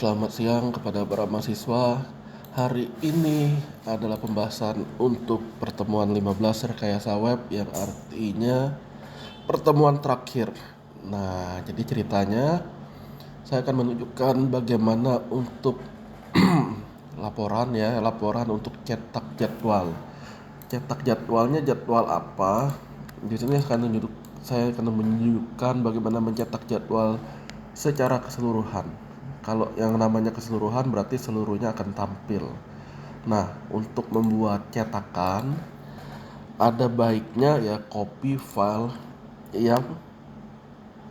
Selamat siang kepada para mahasiswa. Hari ini adalah pembahasan untuk pertemuan 15 rekayasa web yang artinya pertemuan terakhir. Nah, jadi ceritanya saya akan menunjukkan bagaimana untuk laporan untuk cetak jadwal. Cetak jadwalnya jadwal apa? Di sini saya akan menunjukkan bagaimana mencetak jadwal secara keseluruhan. Kalau yang namanya keseluruhan berarti seluruhnya akan tampil. Nah, untuk membuat cetakan ada baiknya ya copy file yang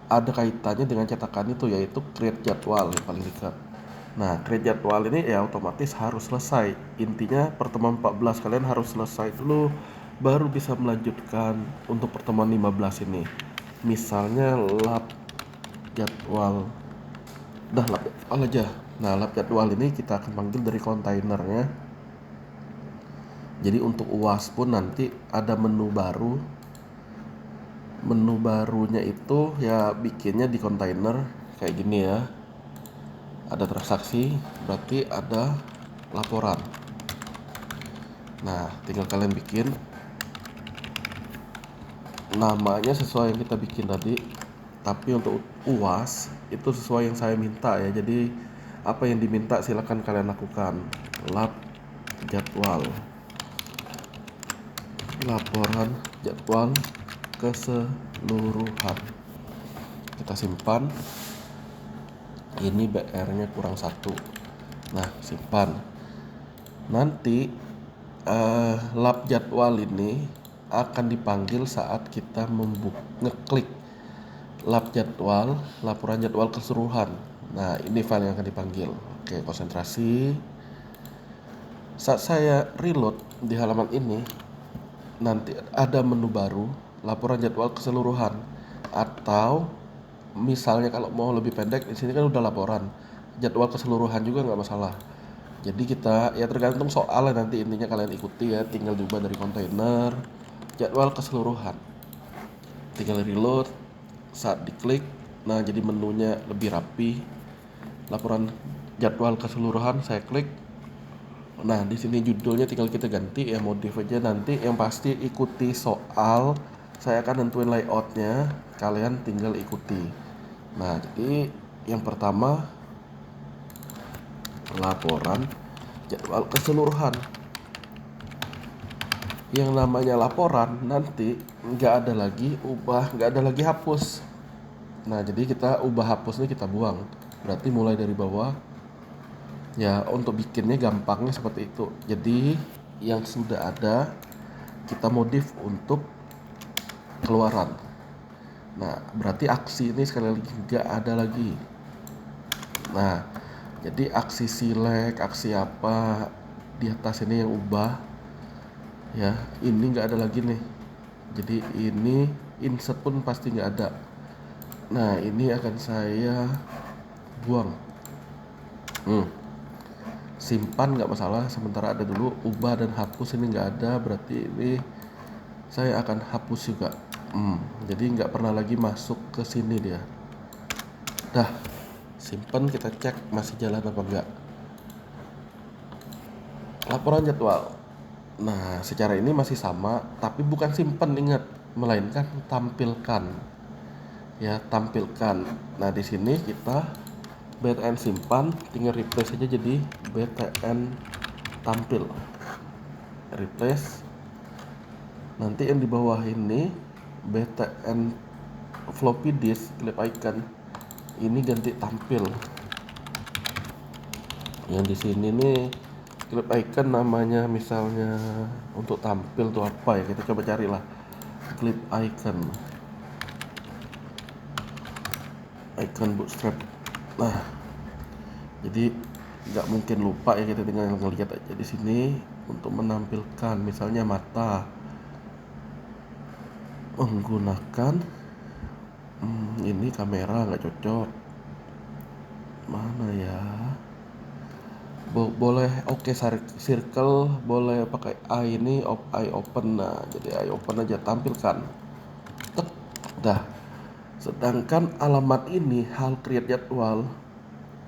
ada kaitannya dengan cetakan itu, yaitu create jadwal yang paling dekat. Nah, create jadwal ini ya otomatis harus selesai. Intinya pertemuan 14 kalian harus selesai dulu baru bisa melanjutkan untuk pertemuan 15 ini. Misalnya lab jadwal. Lab jadwal aja. Nah, lab jadwal ini kita akan panggil dari kontainernya. Jadi untuk UAS pun nanti ada menu baru. Menu barunya itu ya bikinnya di kontainer kayak gini ya. Ada transaksi, berarti ada laporan. Nah, tinggal kalian bikin namanya sesuai yang kita bikin tadi. Tapi untuk UAS itu sesuai yang saya minta ya. Jadi apa yang diminta silakan kalian lakukan. Lab jadwal, laporan jadwal keseluruhan. Kita simpan. Ini BR-nya kurang 1. Nah, simpan. Nanti lab jadwal ini akan dipanggil saat kita ngeklik lab jadwal, laporan jadwal keseluruhan. Nah, ini file yang akan dipanggil. Oke, konsentrasi. Saat saya reload di halaman ini, nanti ada menu baru, laporan jadwal keseluruhan. Atau misalnya kalau mau lebih pendek, di sini kan udah laporan, jadwal keseluruhan juga nggak masalah. Jadi kita ya tergantung soalnya, nanti intinya kalian ikuti ya, tinggal diubah dari kontainer jadwal keseluruhan. Tinggal reload, saat diklik, nah jadi menunya lebih rapi. Laporan jadwal keseluruhan saya klik. Nah, di sini judulnya tinggal kita ganti ya, modif aja nanti. Yang pasti ikuti soal. Saya akan nentuin layoutnya, kalian tinggal ikuti. Nah, jadi yang pertama laporan jadwal keseluruhan. Yang namanya laporan nanti nggak ada lagi hapus. Nah, jadi kita ubah hapusnya, kita buang. Berarti mulai dari bawah. Ya, untuk bikinnya gampangnya seperti itu. Jadi yang sudah ada kita modif untuk keluaran. Nah, berarti aksi ini sekali lagi nggak ada lagi. Nah, jadi aksi select, aksi apa di atas ini yang ubah ya, ini nggak ada lagi nih. Jadi ini insert pun pasti nggak ada. Nah, ini akan saya buang. Simpan nggak masalah, sementara ada dulu. Ubah dan hapus ini nggak ada, berarti ini saya akan hapus juga. Jadi nggak pernah lagi masuk ke sini dia. Dah, simpan, kita cek masih jalan apa enggak. Laporan jadwal. Nah, secara ini masih sama, tapi bukan simpan, ingat, melainkan tampilkan. Ya, tampilkan. Nah, di sini kita btn simpan, tinggal replace aja jadi btn tampil. Replace. Nanti yang di bawah ini btn floppy disk, clip icon. Ini ganti tampil. Yang di sini nih clip icon namanya misalnya untuk tampil tuh apa ya, kita coba carilah. Clip icon bootstrap. Nah, jadi nggak mungkin lupa ya, kita tinggal ngelihat aja di sini untuk menampilkan misalnya mata menggunakan ini kamera nggak cocok, mana ya, boleh oke, circle boleh pakai eye ini, eye open. Nah, jadi eye open aja, tampilkan. Dah. Sedangkan alamat ini hal create jadwal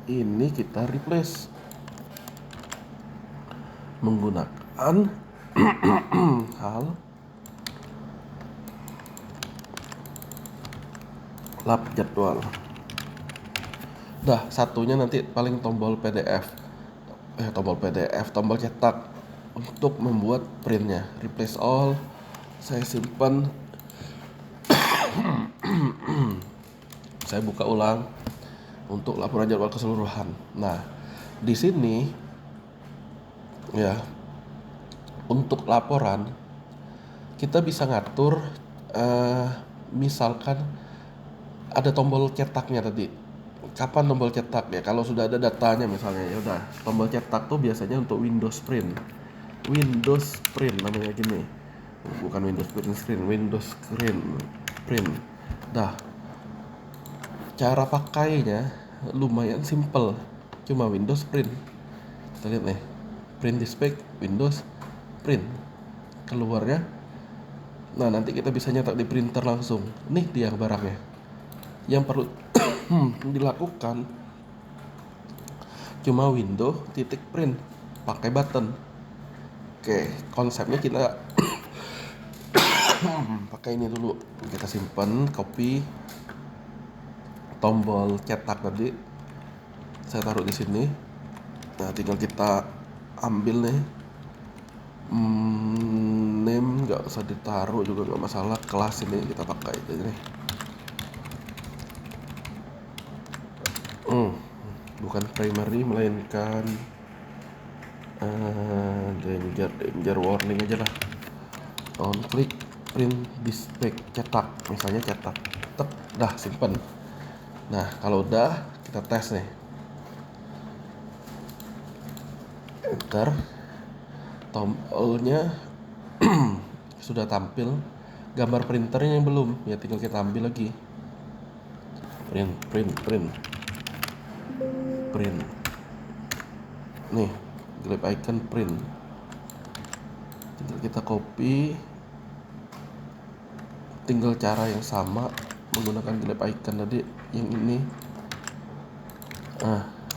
ini kita replace menggunakan hal lap jadwal. Dah, satunya nanti paling tombol tombol cetak untuk membuat printnya. Replace all, saya simpan. Saya buka ulang untuk laporan jadwal keseluruhan. Nah, di sini ya, untuk laporan kita bisa ngatur, misalkan ada tombol cetaknya tadi. Kapan tombol cetak ya? Kalau sudah ada datanya misalnya, ya udah, tombol cetak tuh biasanya untuk Windows Print. Windows Print namanya gini. Bukan Windows Print Screen, Windows Print. Dah. Cara pakainya lumayan simple. Cuma Windows Print. Kita lihat nih. Print dispatch Windows Print. Keluarnya. Nah, nanti kita bisa nyetak di printer langsung. Nih dia barangnya. Yang perlu dilakukan cuma window titik print pakai button. Oke, konsepnya kita pakai ini dulu. Kita simpan, copy tombol cetak tadi. Saya taruh di sini. Nah, tinggal kita ambil nih. Name nggak usah ditaruh juga, nggak masalah. Kelas ini kita pakai ini. Bukan primary melainkan danger warning aja lah. On click print dispatch cetak, misalnya cetak. Tek, dah simpen. Nah, kalau udah kita tes nih. Enter. Tombolnya sudah tampil. Gambar printernya yang belum, ya tinggal kita ambil lagi. Print. Nih, grab icon print. Tinggal kita copy. Tinggal cara yang sama menggunakan grab icon tadi yang ini.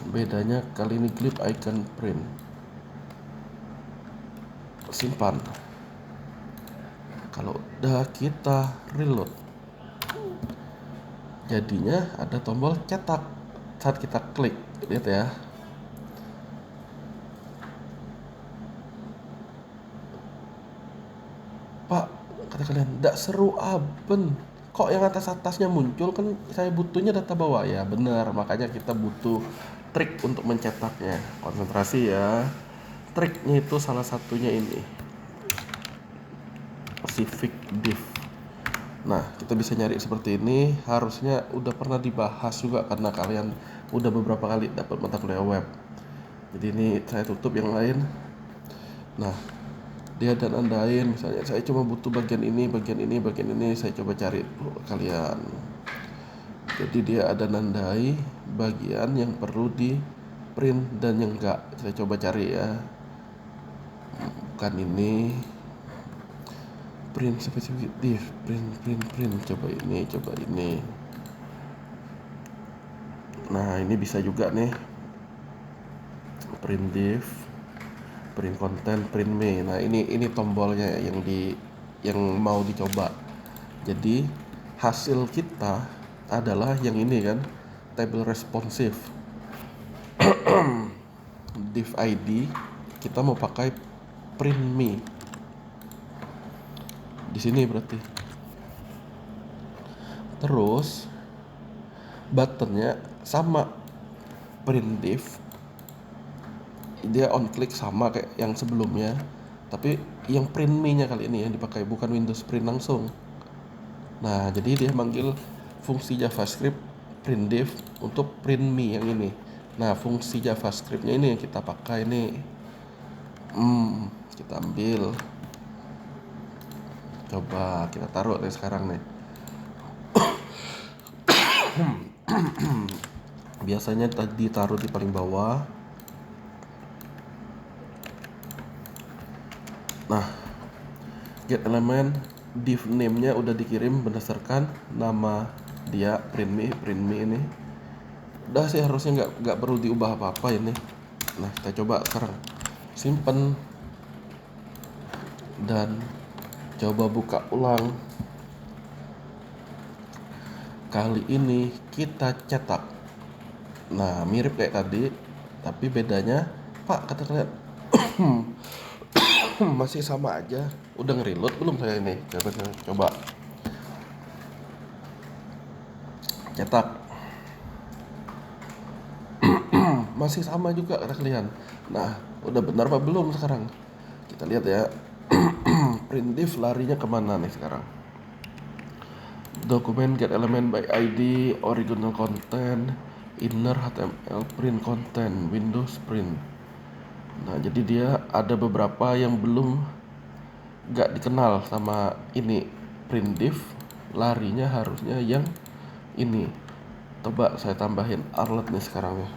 Bedanya kali ini grab icon print. Simpan. Kalau udah kita reload, jadinya ada tombol cetak. Saat kita klik, lihat ya. Pak, kata kalian, nggak seru aben. Kok yang atasnya muncul? Kan saya butuhnya data bawah. Ya benar, makanya kita butuh trik untuk mencetaknya. Konsentrasi ya. Triknya itu salah satunya ini, Pacific Div. Nah, kita bisa nyari seperti ini. Harusnya udah pernah dibahas juga karena kalian udah beberapa kali dapat mata kuliah web. Jadi ini saya tutup yang lain. Nah, dia ada nandain, misalnya saya cuma butuh bagian ini, saya coba cari kalian. Jadi dia ada nandai bagian yang perlu di print dan yang enggak. Saya coba cari ya. Bukan ini. Print specific div, print. Coba ini. Nah, ini bisa juga nih. Print div, print content, print me. Nah, ini tombolnya yang mau dicoba. Jadi hasil kita adalah yang ini kan, table responsive. Div ID kita mau pakai print me. Di sini berarti. Terus buttonnya sama, print div. Dia on click sama kayak yang sebelumnya, tapi yang print me-nya kali ini yang dipakai, bukan Windows Print langsung. Nah, jadi dia manggil fungsi JavaScript print div untuk print me yang ini. Nah, fungsi JavaScript-nya ini yang kita pakai nih. Kita ambil. Coba kita taruh nih sekarang nih. Biasanya tadi taruh di paling bawah. Nah, get element div name-nya udah dikirim berdasarkan nama dia, print me ini. Udah sih, harusnya nggak perlu diubah apa-apa ini. Nah, kita coba sekarang simpen dan coba buka ulang. Kali ini kita cetak. Nah, mirip kayak tadi, tapi bedanya, Pak, kata kalian, masih sama aja. Udah ngereload belum saya ini? Coba cetak. Masih sama juga kata kalian. Nah, udah benar apa belum sekarang? Kita lihat ya. Printdiff larinya kemana nih sekarang? Dokumen get element by ID, original content, inner HTML, print content, Windows print. Nah, jadi dia ada beberapa yang belum gak dikenal sama ini. Printdiff larinya harusnya yang ini. Coba saya tambahin arlet nih sekarang ya,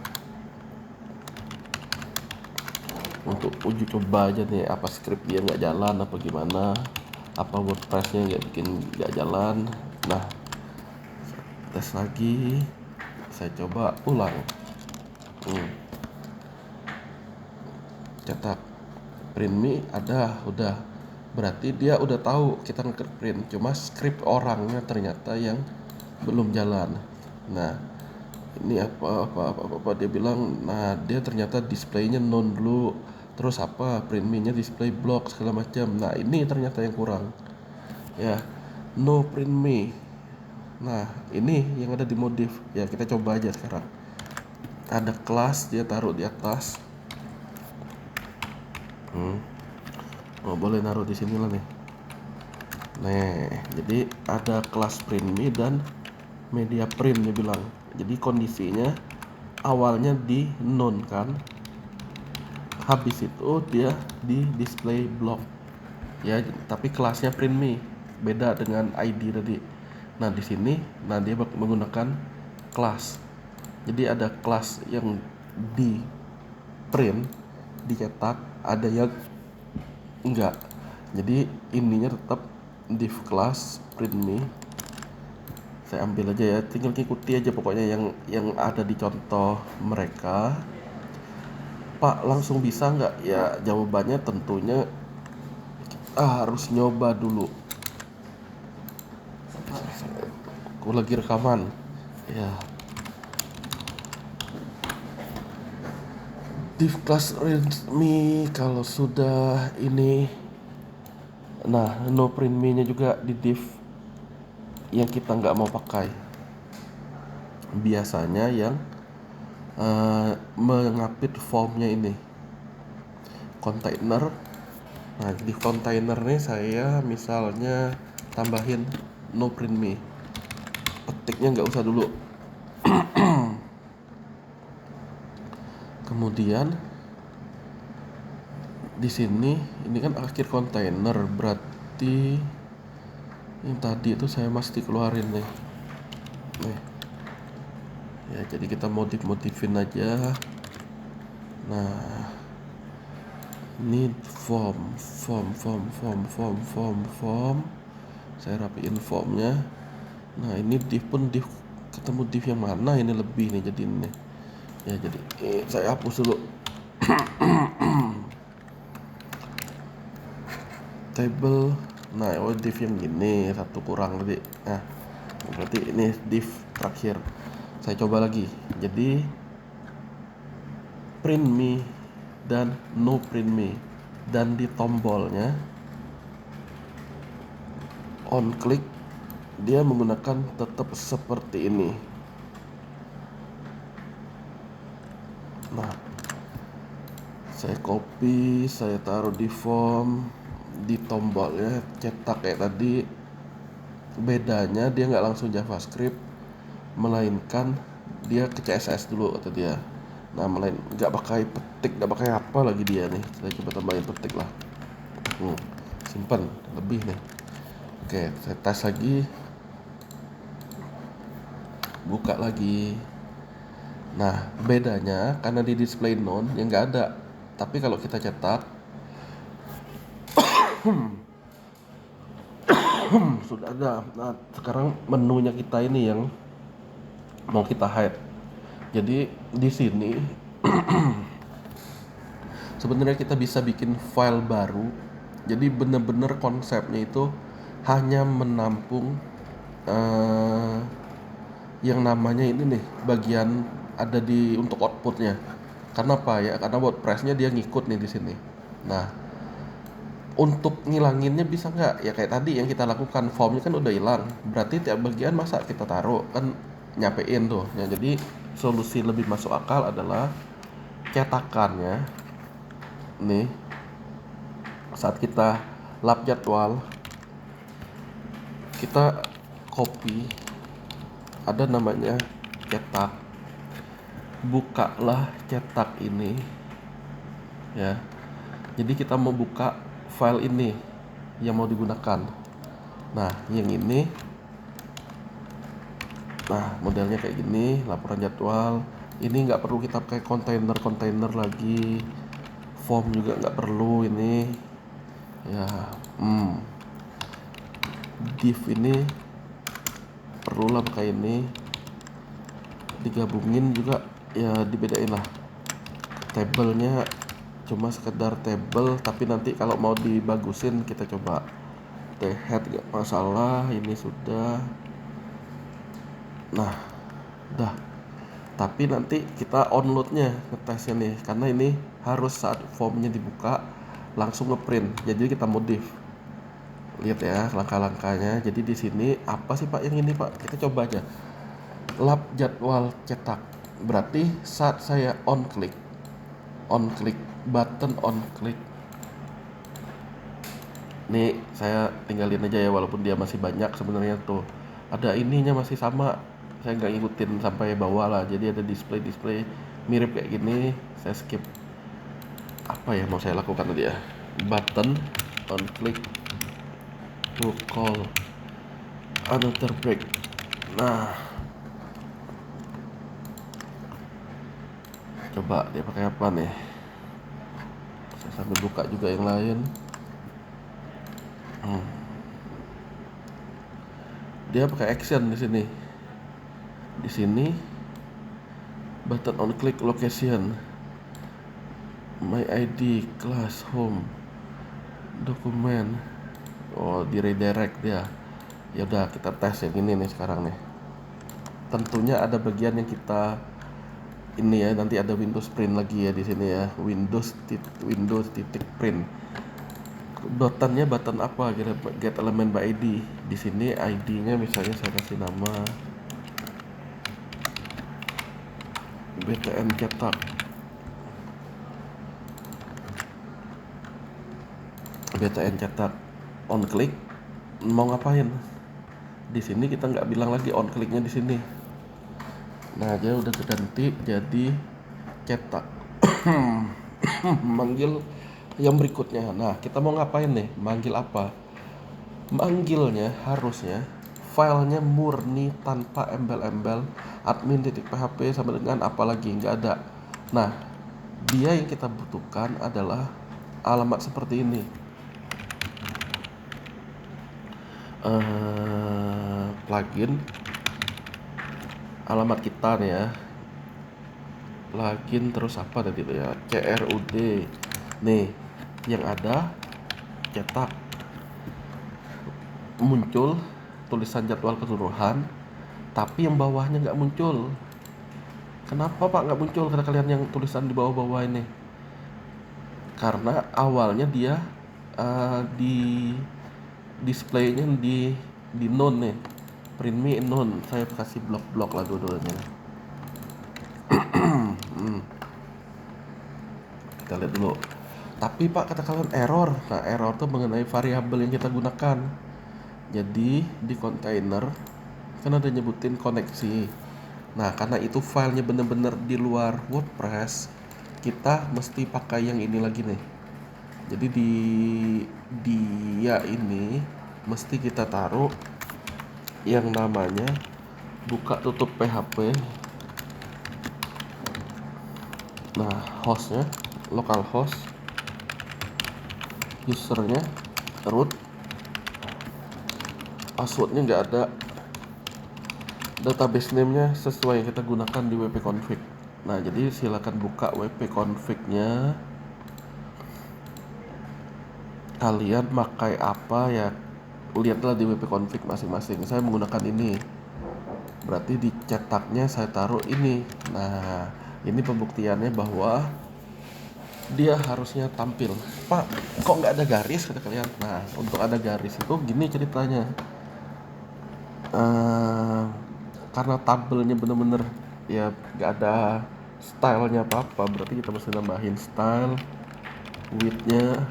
untuk uji coba aja nih, apa script dia nggak jalan apa gimana, apa WordPressnya nggak jalan. Nah, tes lagi, saya coba ulang. Cetak print me ada, udah, berarti dia udah tahu kita nge-print, cuma script orangnya ternyata yang belum jalan. Nah, ini apa dia bilang, nah dia ternyata displaynya non dulu, terus apa print me nya display block segala macam. Nah, ini ternyata yang kurang ya, no print me. Nah, ini yang ada di modif ya, kita coba aja sekarang. Ada kelas dia taruh di atas. Oh, boleh naruh di sini lah nih. Nah, jadi ada kelas print me dan media print dia bilang. Jadi kondisinya awalnya di non kan, habis itu dia di display block ya, tapi kelasnya print me, beda dengan ID tadi. Nah, di sini nah dia menggunakan kelas. Jadi ada kelas yang di print, dicetak, ada yang enggak. Jadi ininya tetap div class print me. Saya ambil aja ya, tinggal ikuti aja pokoknya yang ada di contoh mereka. Pak, langsung bisa nggak? Ya, jawabannya tentunya harus nyoba dulu. Aku lagi rekaman ya. Div class me kalau sudah ini. Nah, no print me nya juga di div yang kita nggak mau pakai. Biasanya yang mengapit formnya ini container. Nah, di container nih saya misalnya tambahin no print me, petiknya nggak usah dulu. Kemudian di sini ini kan akhir kontainer, berarti yang tadi itu saya mesti keluarin nih. Ya, jadi kita modifin aja. Nah, ini form. Saya rapiin formnya. Nah, ini div pun ketemu div yang mana ini lebih nih jadi ini. Ya, jadi saya hapus dulu. Table. Nah, div yang gini satu kurang tadi. Nah, berarti ini div terakhir. Saya coba lagi. Jadi print me dan no print me, dan di tombolnya on click dia menggunakan tetap seperti ini. Nah, saya copy, saya taruh di form, di tombolnya cetak kayak tadi. Bedanya dia nggak langsung JavaScript, melainkan dia ke CSS dulu kata dia. Nah, nggak pakai petik, nggak pakai apa lagi dia nih. Saya coba tambahin petik lah. Simpan lebih nih. Oke, saya tes lagi, buka lagi. Nah, bedanya karena di display none yang nggak ada, tapi kalau kita cetak sudah ada. Nah, sekarang menunya kita ini yang mau kita hide. Jadi di sini sebenarnya kita bisa bikin file baru. Jadi bener-bener konsepnya itu hanya menampung eh, yang namanya ini nih bagian ada di untuk outputnya. Karena apa ya? Karena WordPress-nya dia ngikut nih di sini. Nah, untuk ngilanginnya bisa nggak? Ya kayak tadi yang kita lakukan, formnya kan udah hilang. Berarti tiap bagian masa kita taruh kan nyapein tuh. Ya, jadi solusi lebih masuk akal adalah cetakannya nih saat kita lap jadwal kita copy, ada namanya cetak, bukalah cetak ini ya. Jadi kita mau buka file ini yang mau digunakan. Nah yang ini, nah modelnya kayak gini, laporan jadwal. Ini nggak perlu kita pakai kontainer lagi, form juga nggak perlu ini ya. Div ini perlulah pakai ini, digabungin juga ya, dibedain lah. Tabelnya cuma sekedar table, tapi nanti kalau mau dibagusin kita coba. Head gak masalah, ini sudah. Nah dah, tapi nanti kita onloadnya ngetesnya nih, karena ini harus saat formnya dibuka langsung ngeprint. Jadi kita modif, lihat ya langkah-langkahnya. Jadi di sini apa sih Pak yang ini Pak? Kita coba aja. Lap jadwal cetak. Berarti saat saya on click button on click. Nih saya tinggalin aja ya, walaupun dia masih banyak sebenarnya tuh. Ada ininya masih sama. Saya nggak ngikutin sampai bawah lah. Jadi ada display mirip kayak gini. Saya skip. Apa ya mau saya lakukan tadi ya? Button on click to call another break. Nah, coba dia pakai apa nih? Saya sambil buka juga yang lain. Dia pakai action di sini. Di sini button on click location, my ID, class, home, dokumen. Oh, di redirect dia. Ya udah kita tes yang ini nih sekarang nih. Tentunya ada bagian yang kita ini ya, nanti ada Windows print lagi ya di sini ya. Windows titik print. Buttonnya button apa? Get element by ID. Di sini ID-nya misalnya saya kasih nama BTN cetak. BTN cetak. On click mau ngapain? Di sini kita nggak bilang lagi on clicknya di sini. Nah dia udah terganti jadi cetak. Manggil yang berikutnya. Nah kita mau ngapain nih? Manggil apa? Manggilnya harusnya filenya murni tanpa embel-embel admin.php sama dengan apa lagi, nggak ada. Nah dia yang kita butuhkan adalah alamat seperti ini. Plugin alamat kita nih ya, plugin terus apa tadi itu ya, CRUD nih yang ada cetak, muncul tulisan jadwal keseluruhan tapi yang bawahnya nggak muncul. Kenapa Pak nggak muncul kata kalian yang tulisan di bawah-bawah ini? Karena awalnya dia di displaynya di none nih, print me in none. Saya kasih blok lah dua-duanya. Kita lihat dulu. Tapi Pak kata kalian error. Nah error tuh mengenai variabel yang kita gunakan. Jadi di kontainer kan ada nyebutin koneksi. Nah karena itu filenya bener-bener di luar WordPress, kita mesti pakai yang ini lagi nih. Jadi di dia ini mesti kita taruh yang namanya buka tutup PHP. Nah hostnya localhost, usernya root, passwordnya nggak ada, database name-nya sesuai yang kita gunakan di wp-config. Nah, jadi silakan buka WP config-nya. Kalian pakai apa ya? Lihatlah di WP config masing-masing. Saya menggunakan ini. Berarti di cetaknya saya taruh ini. Nah, ini pembuktiannya bahwa dia harusnya tampil. Pak, kok nggak ada garis kata kalian? Nah, untuk ada garis itu gini ceritanya. Eh, karena tabelnya bener-bener ya nggak ada stylenya apa-apa, berarti kita mesti nambahin style widthnya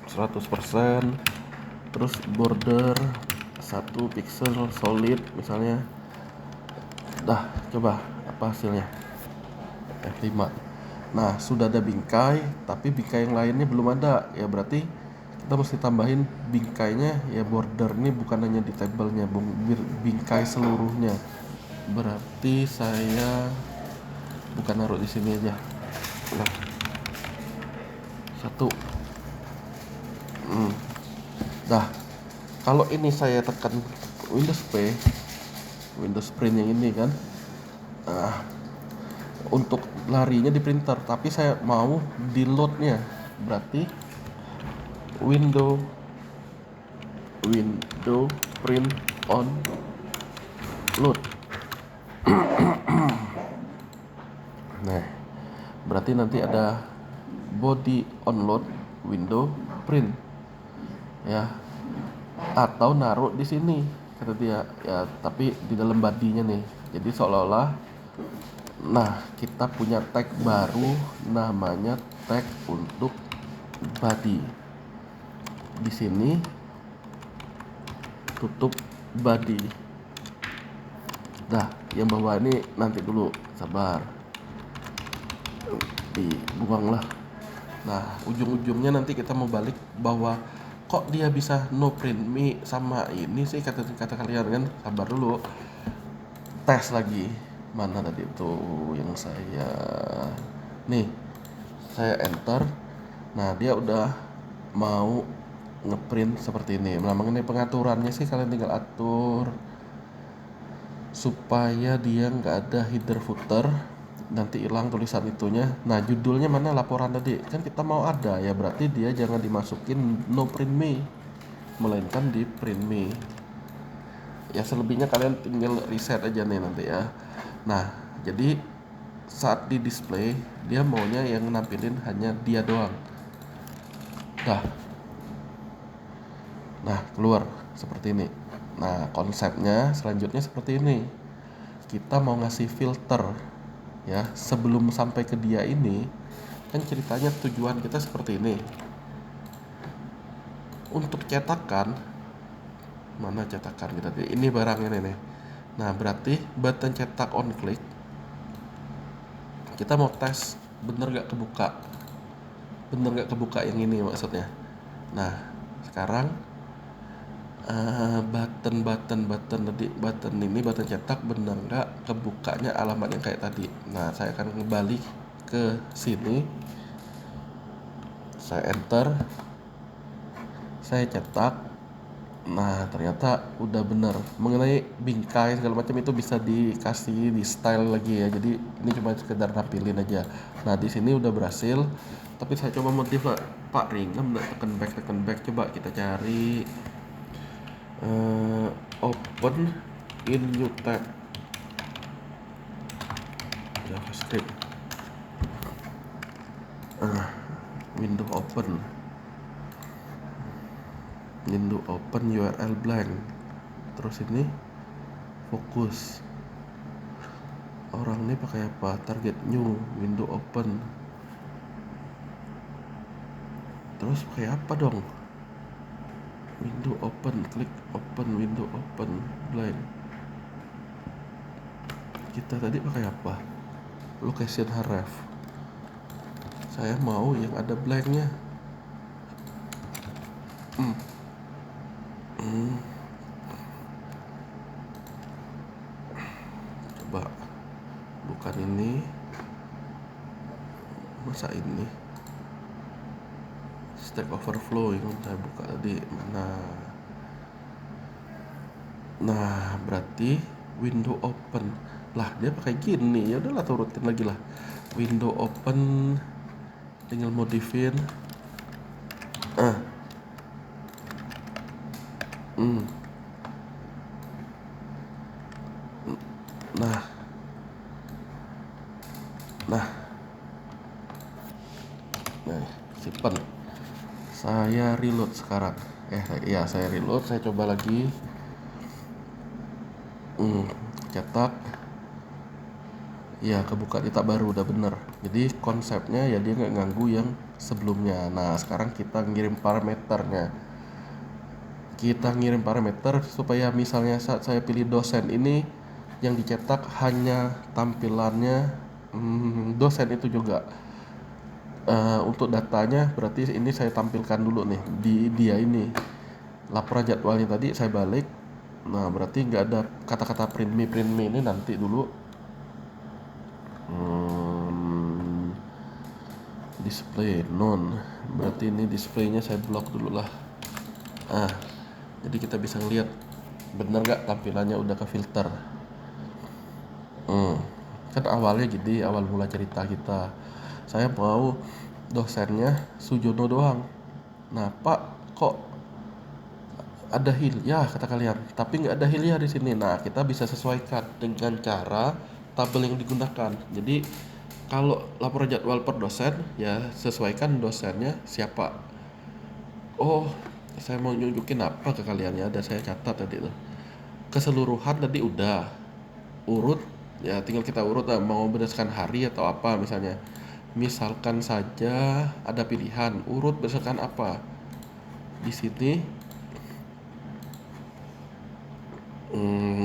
100%, terus border 1 pixel solid misalnya. Dah, coba apa hasilnya? F5. Nah, sudah ada bingkai, tapi bingkai yang lainnya belum ada. Ya berarti kita mesti tambahin bingkainya, ya border ini bukan hanya di tabelnya, bingkai seluruhnya. Berarti saya bukan naruh di sini aja. Nah, satu. Dah. Kalau ini saya tekan Windows P, Windows Print yang ini kan. Nah, untuk larinya di printer, tapi saya mau di loadnya. Berarti window print on load. Nah, berarti nanti ada body on load window print ya, atau naruh di sini kata dia ya, tapi di dalam bodinya nih. Jadi seolah-olah, nah kita punya tag baru namanya tag untuk body. Di sini tutup body. Dah, yang bawah ini nanti dulu, sabar, dibuang lah. Nah, ujung-ujungnya nanti kita mau balik bahwa kok dia bisa no print me sama ini sih kata kalian kan. Sabar dulu, tes lagi. Mana tadi itu yang saya nih, saya enter. Nah, dia udah mau ngeprint seperti ini. Nah, mengenai pengaturannya sih kalian tinggal atur supaya dia nggak ada header footer, nanti hilang tulisan itunya. Nah, judulnya mana laporan tadi kan kita mau ada ya, berarti dia jangan dimasukin no print me, melainkan di print me ya. Selebihnya kalian tinggal reset aja nih nanti ya. Nah, jadi saat di display dia maunya yang nampilin hanya dia doang. Nah, keluar seperti ini. Nah, konsepnya selanjutnya seperti ini. Kita mau ngasih filter ya, sebelum sampai ke dia ini kan ceritanya tujuan kita seperti ini. Untuk cetakan, mana cetakan kita ini barangnya nih. Nah, berarti button cetak on click, kita mau tes bener gak kebuka yang ini maksudnya. Nah, sekarang button ini button cetak bener nggak kebukanya alamat yang kayak tadi. Nah, saya akan kembali ke sini, saya enter, saya cetak. Nah, ternyata udah bener. Mengenai bingkai segala macam itu bisa dikasih di style lagi ya, jadi ini cuma sekedar nampilin aja. Nah, di sini udah berhasil, tapi saya coba modif lah. Pak Ringem tekan back, coba kita cari open in new tab JavaScript, window open URL blank, terus ini fokus. Orang ini pakai apa? Target new window open, terus pakai apa dong? Window open, klik open window open blank. Kita tadi pakai apa? Location href. Saya mau yang ada blanknya. Coba bukan ini, masa ini Stack Overflow yang saya buka tadi. Nah, berarti window open. Lah dia pakai gini, ya udahlah turutin lagi lah. Window open, tinggal modifin. Ah, nah, nah, nah, simpen. Saya reload sekarang. Iya saya reload, saya coba lagi. Cetak. Ya kebuka cetak baru udah bener. Jadi konsepnya ya dia nggak ganggu yang sebelumnya. Nah sekarang kita ngirim parameternya. Kita ngirim parameter supaya misalnya saat saya pilih dosen ini yang dicetak hanya tampilannya dosen itu juga. Untuk datanya berarti ini saya tampilkan dulu nih di dia ini. Laporan jadwalnya tadi saya balik. Nah berarti nggak ada kata-kata print me ini nanti dulu. Display non, berarti ini displaynya saya blok dulu lah. Jadi kita bisa ngeliat bener nggak tampilannya udah ke filter. Kan awalnya gini, awal mula cerita kita, saya mau dosennya Sujono doang. Nah Pak, kok ada Hilya kata kalian, tapi nggak ada Hilya di sini. Nah kita bisa sesuaikan dengan cara tabel yang digunakan. Jadi kalau laporan jadwal per dosen ya sesuaikan dosennya siapa. Oh saya mau nunjukin apa ke kalian ya, ada saya catat tadi tuh. Keseluruhan tadi udah urut ya, tinggal kita urut lah, mau berdasarkan hari atau apa misalnya. Misalkan saja ada pilihan urut berdasarkan apa. Di sini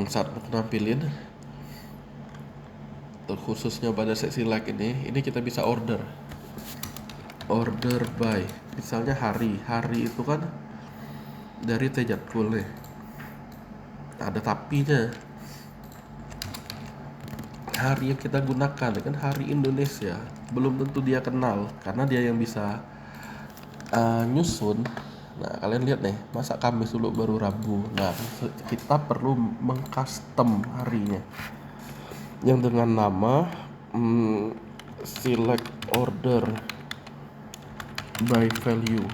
saat mau nampilin khususnya pada seksi like ini kita bisa order by misalnya hari itu kan dari Tejadkul nih ada tapinya. Hari yang kita gunakan kan hari Indonesia, belum tentu dia kenal karena dia yang bisa nyusun. Nah kalian lihat nih, masa Kamis dulu baru Rabu. Nah kita perlu mengcustom harinya yang dengan nama select order by value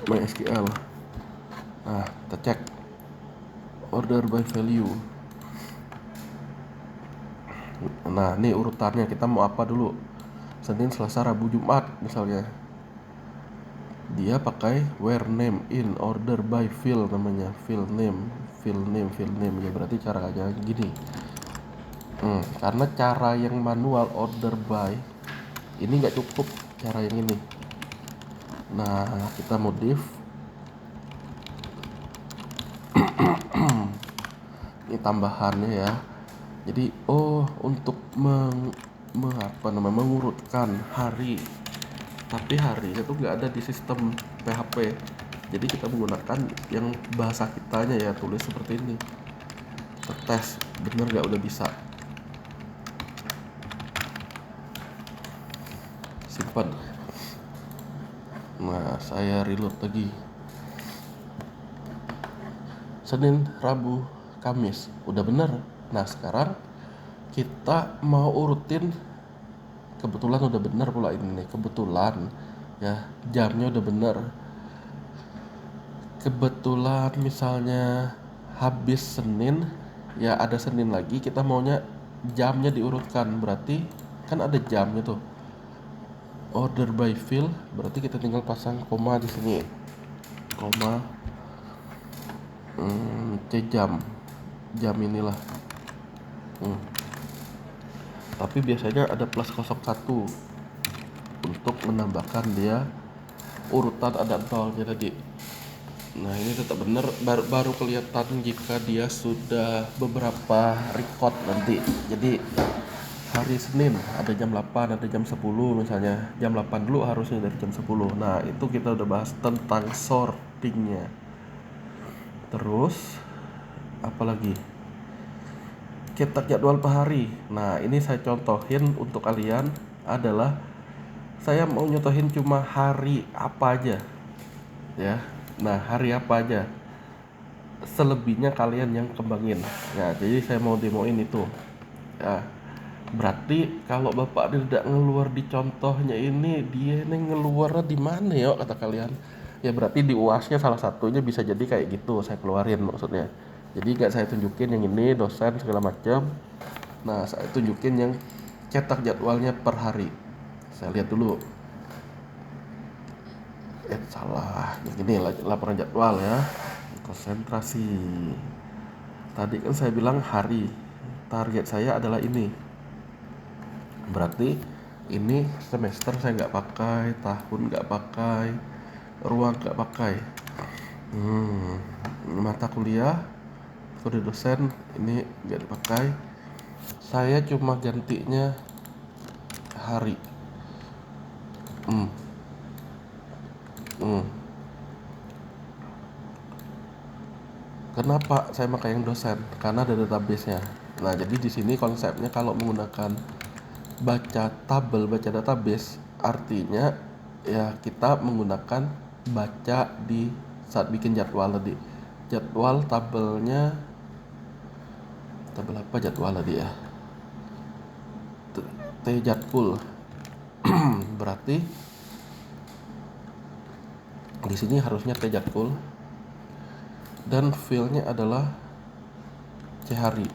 MySQL. Nah kita cek order by value. Nah ini urutannya, kita mau apa dulu, Senin, Selasa, Rabu, Jumat misalnya. Dia pakai where name in order by field namanya, field name ya, berarti caranya gini. Karena cara yang manual order by ini nggak cukup, cara yang ini. Nah kita modif ini tambahannya ya. Jadi untuk mengurutkan hari, tapi hari itu nggak ada di sistem PHP. Jadi kita menggunakan yang bahasa kitanya ya, tulis seperti ini. Kita tes bener nggak, udah bisa. Simpan. Nah saya reload lagi. Senin, Rabu, Kamis udah bener. Nah sekarang kita mau urutin, kebetulan udah bener pula ini nih, kebetulan ya jamnya udah bener. Kebetulan misalnya habis Senin ya ada Senin lagi, kita maunya jamnya diurutkan, berarti kan ada jamnya tuh. Order by field berarti kita tinggal pasang koma di sini, koma jam inilah. Tapi biasanya ada plus 01 untuk menambahkan dia urutan ada nolnya tadi. Nah ini tetap benar, baru kelihatan jika dia sudah beberapa record nanti. Jadi hari Senin ada jam 8, ada jam 10 misalnya. Jam 8 dulu harusnya dari jam 10. Nah itu kita udah bahas tentang sortingnya. Terus apalagi, cetak jadwal per hari. Nah ini saya contohin untuk kalian adalah, saya mau nyontohin cuma hari apa aja ya. Nah hari apa aja, selebihnya kalian yang kembangin. Ya, jadi saya mau demoin itu. Ya, berarti kalau bapak tidak ngeluar di contohnya ini, dia ini ngeluarnya di mana ya kata kalian? Ya berarti di UASnya salah satunya bisa jadi kayak gitu, saya keluarin maksudnya. Jadi nggak saya tunjukin yang ini dosen segala macam. Nah, saya tunjukin yang cetak jadwalnya per hari. Saya lihat dulu. Salah. Yang ini laporan jadwal ya. Konsentrasi. Tadi kan saya bilang hari. Target saya adalah ini. Berarti ini semester saya nggak pakai, tahun nggak pakai, ruang nggak pakai. Mata kuliah, kode dosen ini nggak dipakai. Saya cuma gantinya hari. Hmm. Hmm. Kenapa saya pakai yang dosen? Karena ada database-nya. Nah, jadi di sini konsepnya kalau menggunakan baca database, artinya ya kita menggunakan baca di saat bikin jadwal tadi. Jadwal tabel apa jadwal tadi ya? Tjadkul. Berarti di sini harusnya tjadkul dan filenya adalah chari.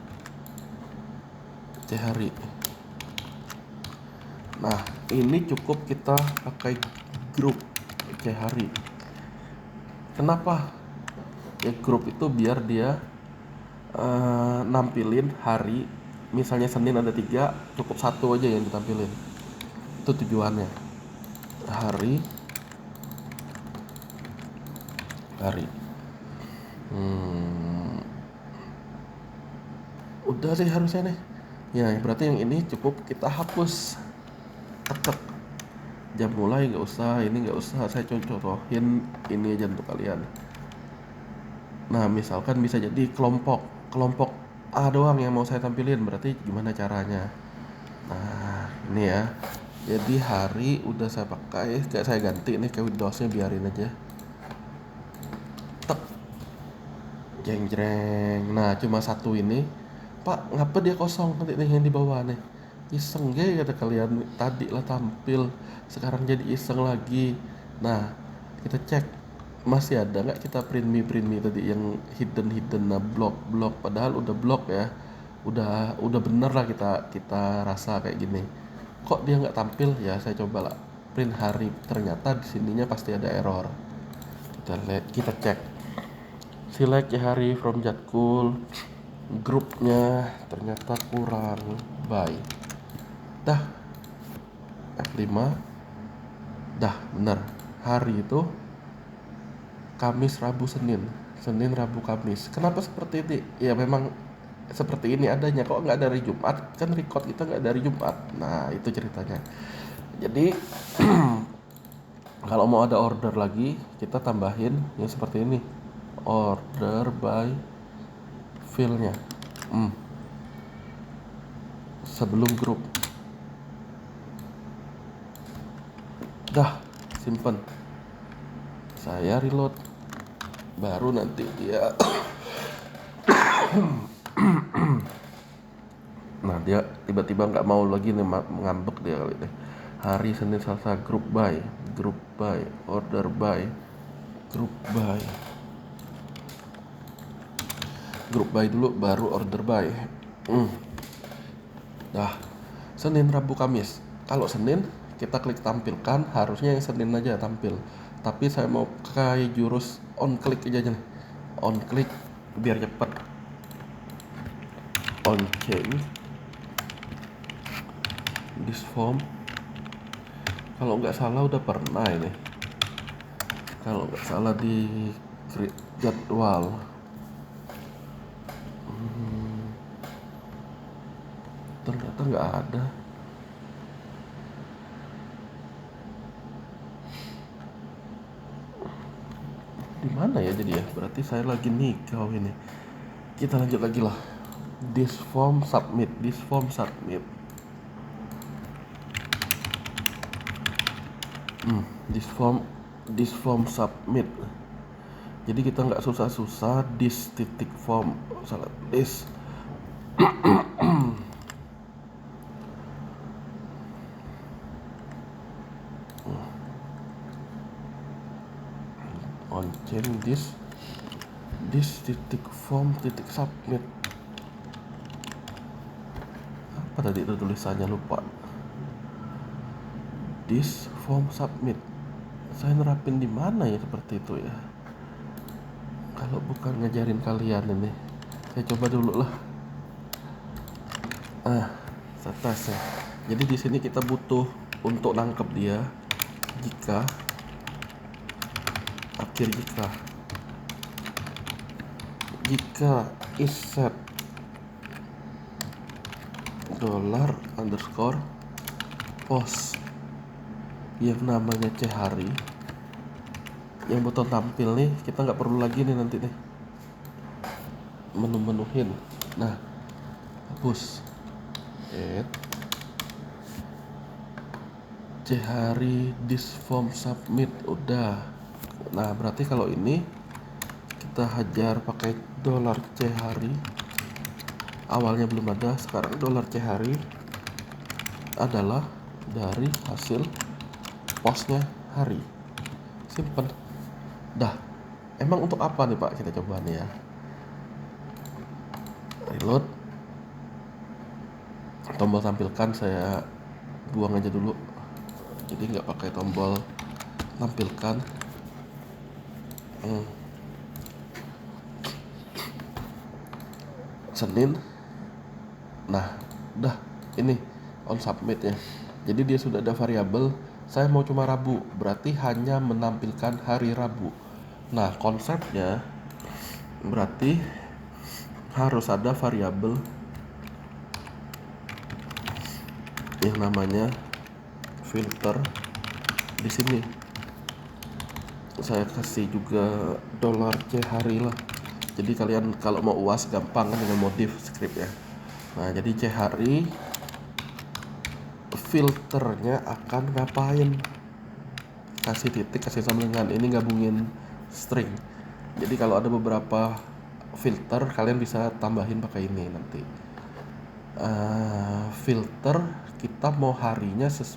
Nah, ini cukup kita pakai grup chari. Kenapa? Ya grup itu biar dia nampilin hari. Misalnya Senin ada 3, cukup 1 aja yang ditampilin. Itu tujuannya. Hari. Udah sih harusnya nih. Ya berarti yang ini cukup kita hapus. Tetap jam mulai nggak usah, ini nggak usah, saya contohin ini aja untuk kalian. Nah, misalkan bisa jadi kelompok A doang yang mau saya tampilin, berarti gimana caranya? Nah, ini ya. Jadi hari udah saya pakai, kayak saya ganti nih ke Windowsnya, biarin aja. Tek, jeng jreng. Nah, cuma satu ini. Pak, ngapa dia kosong nanti nih yang di bawah nih? Iseng ya kata kalian, tadi lah tampil, sekarang jadi iseng lagi. Nah, kita cek masih ada nggak kita print me tadi yang hidden, nah blok padahal udah blok ya, udah bener lah kita rasa kayak gini. Kok dia nggak tampil? Ya saya coba lah print hari, ternyata di sininya pasti ada error. Kita cek select hari from Jadkul, grupnya ternyata kurang by. Dah F5, dah bener hari itu Kamis, Rabu, Senin, Rabu, Kamis. Kenapa seperti ini? Ya memang seperti ini adanya. Kok nggak dari Jumat? Kan record kita nggak dari Jumat. Nah itu ceritanya. Jadi kalau mau ada order lagi, kita tambahin yang seperti ini. Order by filenya. Sebelum grup. Dah, simpen. Saya reload. Baru nanti dia nah dia tiba-tiba nggak mau lagi nih, ngambek dia kali deh. Hari Senin Selasa grup by, order by, grup by dulu baru order by. Dah Senin, Rabu, Kamis. Kalau Senin kita klik tampilkan, harusnya yang Senin aja tampil, tapi saya mau kayak jurus on click aja nih. On click biar cepet. On change this form. Kalau nggak salah udah pernah ini, kalau nggak salah di jadwal. Ternyata nggak ada. Di mana ya jadi ya? Berarti saya lagi nikah ini. Kita lanjut lagi lah. This form submit. This form submit. This form submit. Jadi kita nggak susah-susah this titik form, salah this. On chain this titik form titik submit. Apa tadi itu tulisannya, lupa. This form submit. Saya nerapin di mana ya seperti itu ya? Kalau bukan ngajarin kalian ini, saya coba dulu lah. Status ya. Jadi di sini kita butuh untuk nangkep dia jika akhir jika is set dollar underscore post yang namanya C hari, yang button tampil nih kita nggak perlu lagi nih nanti nih menuhin. Nah, hapus C hari this form submit udah. Nah, berarti kalau ini kita hajar pakai dolar C hari, awalnya belum ada, sekarang dolar C hari adalah dari hasil postnya hari. Simpen. Dah. Emang untuk apa nih Pak? Kita coba nih ya. Reload. Tombol tampilkan saya buang aja dulu. Jadi nggak pakai tombol tampilkan. Senin. Nah, udah ini on submit ya. Jadi dia sudah ada variabel. Saya mau cuma Rabu, berarti hanya menampilkan hari Rabu. Nah, konsepnya berarti harus ada variabel yang namanya filter di sini. Saya kasih juga dolar C hari lah. Jadi kalian kalau mau UAS gampang kan dengan modif script ya. Nah, jadi C hari filternya akan ngapain? Kasih titik, kasih sambungan. Ini gabungin string. Jadi kalau ada beberapa filter kalian bisa tambahin pakai ini nanti. Filter kita mau harinya